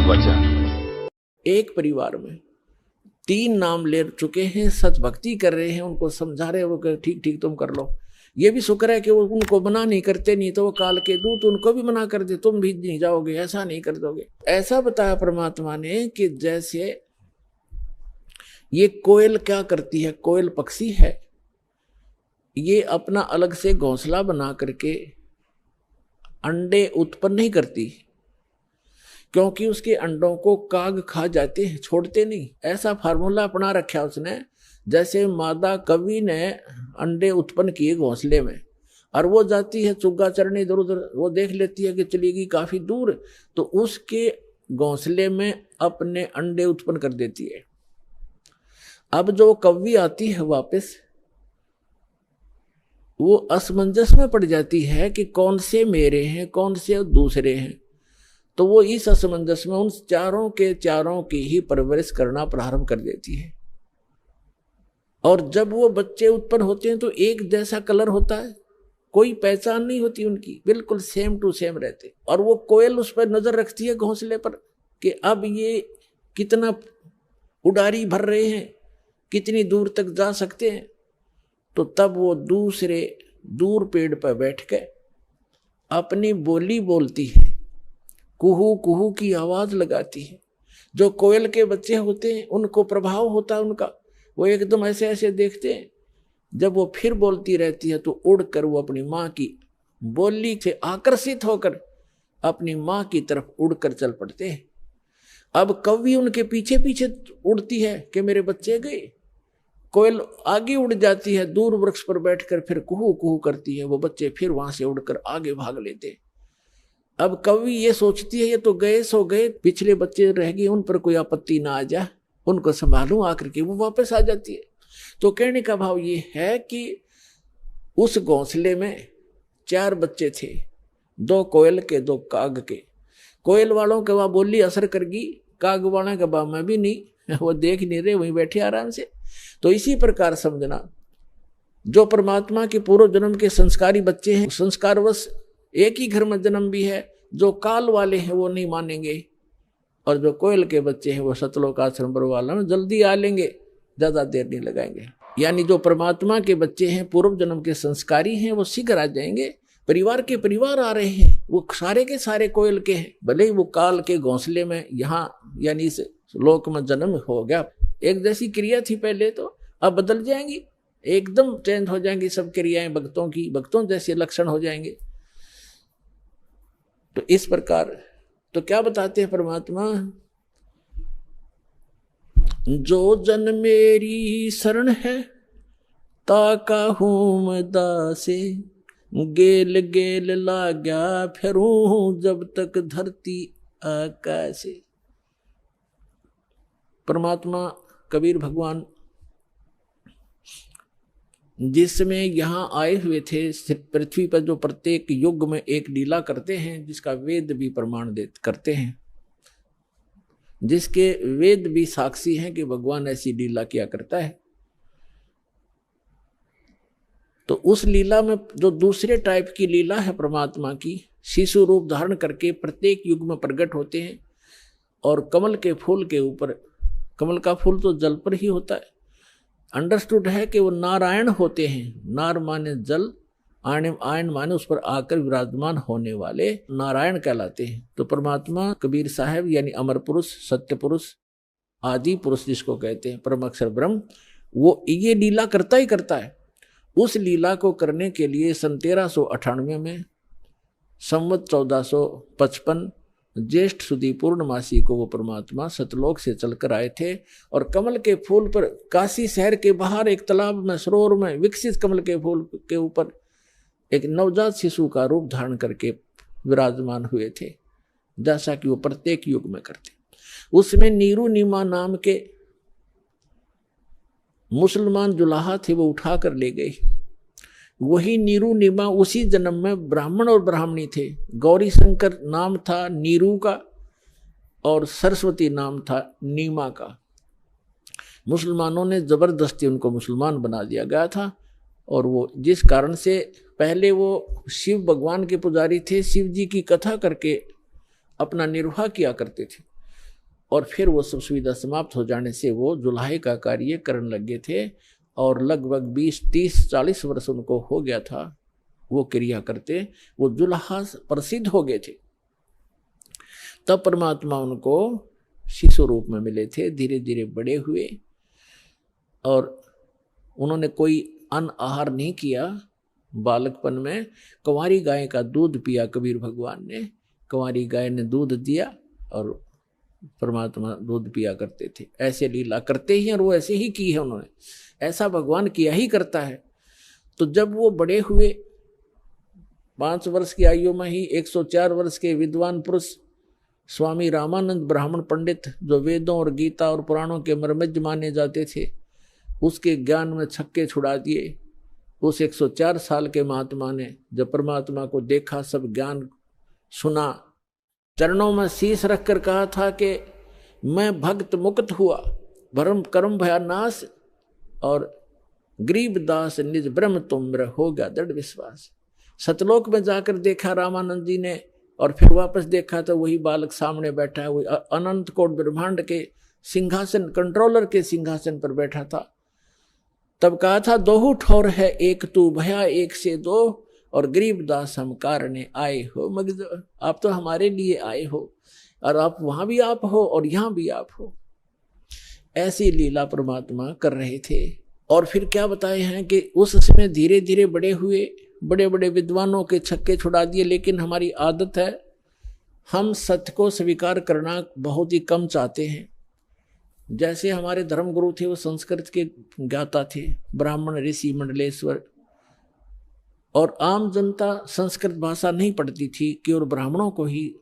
वचन। एक परिवार में 3 नाम ले चुके हैं, सच भक्ति कर रहे हैं, उनको समझा रहे हैं, वो ठीक ठीक तुम कर लो। ये भी शुक्र है कि वो उनको मना नहीं करते, नहीं तो वो काल के दूत उनको भी मना कर दे, तुम भी नहीं जाओगे, ऐसा नहीं कर दोगे। ऐसा बताया परमात्मा ने कि जैसे ये कोयल क्या करती है, कोयल पक्षी है, ये अपना अलग से घोंसला बना करके अंडे उत्पन्न नहीं करती, क्योंकि उसके अंडों को काग खा जाते हैं, छोड़ते नहीं। ऐसा फार्मूला अपना रखा उसने। जैसे मादा कवि ने अंडे उत्पन्न किए घोंसले में, और वो जाती है चुग्गा चरने इधर उधर, वो देख लेती है कि चलेगी काफी दूर, तो उसके घोंसले में अपने अंडे उत्पन्न कर देती है। अब जो कवि आती है वापस, वो असमंजस में पड़ जाती है कि कौन से मेरे हैं, कौन से दूसरे हैं। तो वो इस असमंजस में उन चारों के चारों की ही परवरिश करना प्रारंभ कर देती है। और जब वो बच्चे उत्पन्न होते हैं तो एक जैसा कलर होता है, कोई पहचान नहीं होती उनकी, बिल्कुल सेम टू सेम रहते। और वो कोयल उस पर नजर रखती है घोंसले पर कि अब ये कितना उड़ारी भर रहे हैं, कितनी दूर तक जा सकते हैं। तो तब वो दूसरे दूर पेड़ पर बैठ के अपनी बोली बोलती है, कुहू कुहू की आवाज लगाती है। जो कोयल के बच्चे होते हैं उनको प्रभाव होता है उनका, वो एकदम ऐसे ऐसे देखते हैं। जब वो फिर बोलती रहती है तो उड़कर वो अपनी माँ की बोली से आकर्षित होकर अपनी माँ की तरफ उड़कर चल पड़ते हैं। अब कवि उनके पीछे पीछे उड़ती है कि मेरे बच्चे गए। कोयल आगे उड़ जाती है, दूर वृक्ष पर बैठकर फिर कुहू कुहू करती है, वो बच्चे फिर वहां से उड़कर आगे भाग लेते। अब कवि ये सोचती है ये तो गए सो गए, पिछले बच्चे रह गए, उन पर कोई आपत्ति ना आ जाए, उनको संभालूं आकर के। वो वापस आ जाती है। तो कहने का भाव ये है कि उस घोंसले में 4 बच्चे थे, 2 कोयल के 2 काग के। कोयल वालों के वहां बोली असर करगी, काग वालों के वहां में भी नहीं, वो देख नहीं रहे, वहीं बैठे आराम से। तो इसी प्रकार समझना, जो परमात्मा के पूर्व जन्म के संस्कारी बच्चे हैं, संस्कारवश एक ही घर में जन्म भी है, जो काल वाले हैं वो नहीं मानेंगे, और जो कोयल के बच्चे हैं वो सतलोक आश्रम पर वाला में जल्दी आ लेंगे, ज्यादा देर नहीं लगाएंगे। यानी जो परमात्मा के बच्चे हैं, पूर्व जन्म के संस्कारी हैं, वो शीघ्र आ जाएंगे। परिवार के परिवार आ रहे हैं, वो सारे के सारे कोयल के हैं, भले ही वो काल के घोंसले में यहाँ यानी इस लोक में जन्म हो गया। एक जैसी क्रिया थी पहले, तो अब बदल जाएंगी, एकदम चेंज हो जाएंगी सब क्रियाएं भक्तों की, भक्तों जैसे लक्षण हो जाएंगे। तो इस प्रकार तो क्या बताते हैं परमात्मा, जो जन मेरी शरण है ताका हूं दासे, गेल गेल लाग्या फिरूं जब तक धरती आकाशे। परमात्मा कबीर भगवान जिस समय यहाँ आए हुए थे पृथ्वी पर, जो प्रत्येक युग में एक लीला करते हैं, जिसका वेद भी प्रमाण करते हैं, जिसके वेद भी साक्षी हैं कि भगवान ऐसी लीला किया करता है। तो उस लीला में जो दूसरे टाइप की लीला है परमात्मा की, शिशु रूप धारण करके प्रत्येक युग में प्रकट होते हैं। और कमल के फूल के ऊपर, कमल का फूल तो जल पर ही होता है, अंडरस्टूड है कि वो नारायण होते हैं। नार माने जल, आयन माने उस पर आकर विराजमान होने वाले नारायण कहलाते हैं। तो परमात्मा कबीर साहब यानी अमर पुरुष, सत्य पुरुष, आदि पुरुष जिसको कहते हैं, परम अक्षर ब्रह्म, वो ये लीला करता ही करता है। उस लीला को करने के लिए सन 1398 में संवत 1455 ज्येष्ठ सुदी पूर्णमासी को वो परमात्मा सतलोक से चलकर आए थे। और कमल के फूल पर, काशी शहर के बाहर एक तालाब में, सरोवर में विकसित कमल के फूल के ऊपर एक नवजात शिशु का रूप धारण करके विराजमान हुए थे, जैसा कि वो प्रत्येक युग में करते। उसमें नीरू नीमा नाम के मुसलमान जुलाहा थे, वो उठा कर ले गए। वही नीरू नीमा उसी जन्म में ब्राह्मण और ब्राह्मणी थे। गौरी शंकर नाम था नीरू का और सरस्वती नाम था नीमा का। मुसलमानों ने जबरदस्ती उनको मुसलमान बना दिया गया था। और वो जिस कारण से पहले वो शिव भगवान के पुजारी थे, शिव जी की कथा करके अपना निर्वाह किया करते थे। और फिर वो सब सुविधा समाप्त हो जाने से वो जुल्हे का कार्य करने लगे थे और लगभग 20, 30, 40 वर्ष उनको हो गया था वो क्रिया करते, वो जुल्हा प्रसिद्ध हो गए थे। तब परमात्मा उनको शिशु रूप में मिले थे, धीरे धीरे बड़े हुए और उन्होंने कोई अन्न आहार नहीं किया। बालकपन में कुंवारी गाय का दूध पिया कबीर भगवान ने, कुंवारी गाय ने दूध दिया और परमात्मा दूध पिया करते थे। ऐसे लीला करते ही और वो ऐसे ही की है उन्होंने, ऐसा भगवान किया ही करता है। तो जब वो बड़े हुए 5 वर्ष की आयु में ही 104 वर्ष के विद्वान पुरुष स्वामी रामानंद ब्राह्मण पंडित, जो वेदों और गीता और पुराणों के मर्मज्ञ माने जाते थे, उसके ज्ञान में छक्के छुड़ा दिए। उस 104 साल के महात्मा ने जब परमात्मा को देखा, सब ज्ञान सुना, चरणों में शीश रखकर कहा था कि मैं भक्त मुक्त हुआ, भरम कर्म भया नाश और गरीब दास निज ब्रह्म तुम हो गया दृढ़ विश्वास। सतलोक में जाकर देखा रामानंद जी ने और फिर वापस देखा तो वही बालक सामने बैठा है, वही अनंत कोट ब्रह्मांड के सिंहासन, कंट्रोलर के सिंहासन पर बैठा था। तब कहा था दोहू ठौर है एक तू भया एक से दो और गरीब दास हम कारणे आए हो। मगर आप तो हमारे लिए आए हो और आप वहां भी आप हो और यहां भी आप हो। ऐसी लीला परमात्मा कर रहे थे। और फिर क्या बताए हैं कि उस समय धीरे धीरे बड़े हुए, बड़े बड़े विद्वानों के छक्के छुड़ा दिए। लेकिन हमारी आदत है, हम सत्य को स्वीकार करना बहुत ही कम चाहते हैं। जैसे हमारे धर्मगुरु थे वो संस्कृत के ज्ञाता थे, ब्राह्मण ऋषि मंडलेश्वर, और आम जनता संस्कृत भाषा नहीं पढ़ती थी, केवल ब्राह्मणों को ही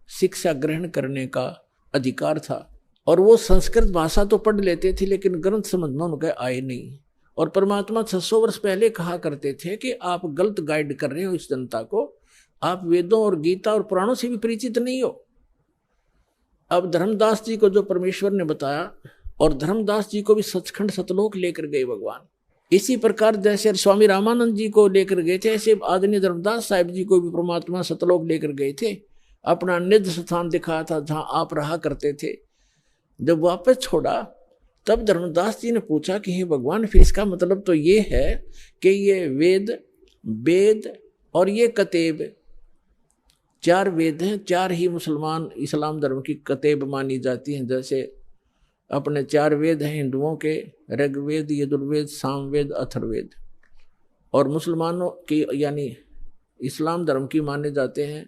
शिक्षा ग्रहण करने का अधिकार था। और वो संस्कृत भाषा तो पढ़ लेते थे लेकिन ग्रंथ समझ में उनके आए नहीं। और परमात्मा 600 वर्ष पहले कहा करते थे कि आप गलत गाइड कर रहे हो इस जनता को, आप वेदों और गीता और पुराणों से भी परिचित नहीं हो। अब धर्मदास जी को जो परमेश्वर ने बताया, और धर्मदास जी को भी सचखंड सतलोक लेकर गए भगवान। इसी प्रकार जैसे स्वामी रामानंद जी को लेकर गए थे, ऐसे आदरणीय धर्मदास साहिब जी को भी परमात्मा सतलोक लेकर गए थे। अपना निज स्थान दिखाया था जहां आप रहा करते थे। जब वापस छोड़ा तब धर्मदास जी ने पूछा कि हे भगवान, फिर इसका मतलब तो ये है कि ये वेद और ये कतेब, 4 वेद हैं, 4 ही मुसलमान इस्लाम धर्म की कतेब मानी जाती हैं। जैसे अपने 4 वेद हैं हिंदुओं के, ऋग्वेद, यजुर्वेद, सामवेद, अथर्ववेद। और मुसलमानों की यानी इस्लाम धर्म की माने जाते हैं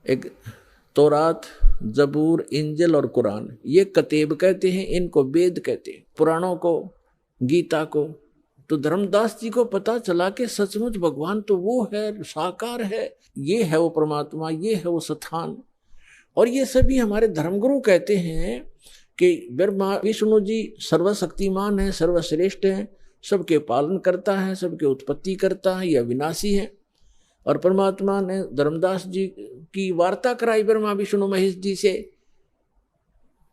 एक तौरात, जबूर, इंजिल और कुरान। ये कतेब कहते हैं, इनको वेद कहते हैं, पुराणों को, गीता को। तो धर्मदास जी को पता चला कि सचमुच भगवान तो वो है, साकार है, ये है वो परमात्मा, ये है वो स्थान। और ये सभी हमारे धर्मगुरु कहते हैं कि ब्रह्मा विष्णु जी सर्वशक्तिमान है, सर्वश्रेष्ठ है, सबके पालन करता है, सबके उत्पत्ति करता है, या विनाशी है। और परमात्मा ने धर्मदास जी की वार्ता कराई ब्रह्मा विष्णु महेश जी से,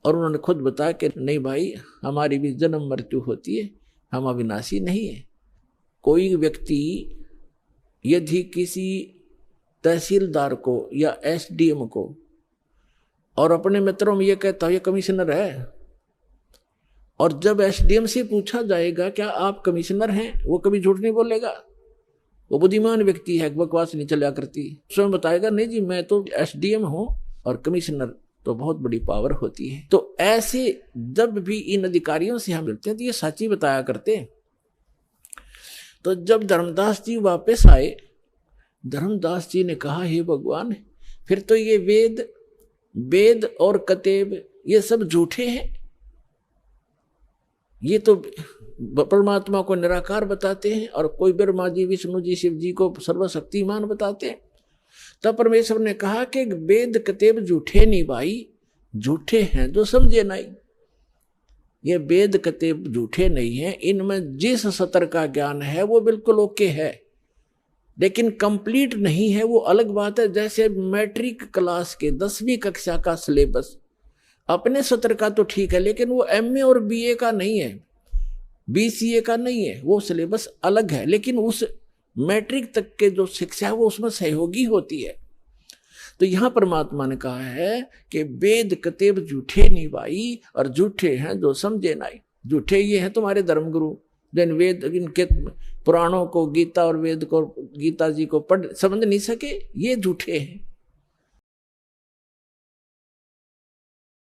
और उन्होंने खुद बताया कि नहीं भाई, हमारी भी जन्म मृत्यु होती है, हम अविनाशी नहीं है। कोई व्यक्ति यदि किसी तहसीलदार को या एसडीएम को और अपने मित्रों में ये कहता है ये कमिश्नर है, और जब एसडीएम से पूछा जाएगा क्या आप कमिश्नर हैं, वो कभी झूठ नहीं बोलेगा। वो बुद्धिमान व्यक्ति है, बकवास नहीं चला करती। स्वयं बताएगा नहीं जी मैं तो एसडीएम हूं, और कमिश्नर तो बहुत बड़ी पावर होती है। तो ऐसे जब भी इन अधिकारियों से हम मिलते हैं तो ये सच ही बताया करते हैं। तो जब धर्मदास जी वापस आए, धर्मदास जी ने कहा हे भगवान, फिर तो ये वेद और कतेब ये सब झूठे हैं, ये तो परमात्मा को निराकार बताते हैं, और कोई ब्रह्मा जी, विष्णु जी, शिव जी को सर्वशक्तिमान बताते हैं। तब परमेश्वर ने कहा कि वेद कतेब झूठे नहीं भाई, झूठे हैं जो समझे नहीं। ये वेद कतेब झूठे नहीं हैं, इनमें जिस सतर का ज्ञान है वो बिल्कुल ओके है, लेकिन कंप्लीट नहीं है, वो अलग बात है। जैसे मैट्रिक क्लास के 10वीं कक्षा का सिलेबस अपने सत्र का तो ठीक है, लेकिन वो एमए और बीए का नहीं है, बीसीए का नहीं है, वो सिलेबस अलग है। लेकिन उस मैट्रिक तक के जो शिक्षा है वो उसमें सहयोगी होती है। तो यहां परमात्मा ने कहा है कि वेद कतेब झूठे नहीं भाई, और झूठे हैं जो समझे नाई। झूठे ये हैं तुम्हारे धर्मगुरु, जिन वेद इनके पुराणों को, गीता और वेद को, गीता जी को पढ़ समझ नहीं सके, ये झूठे हैं।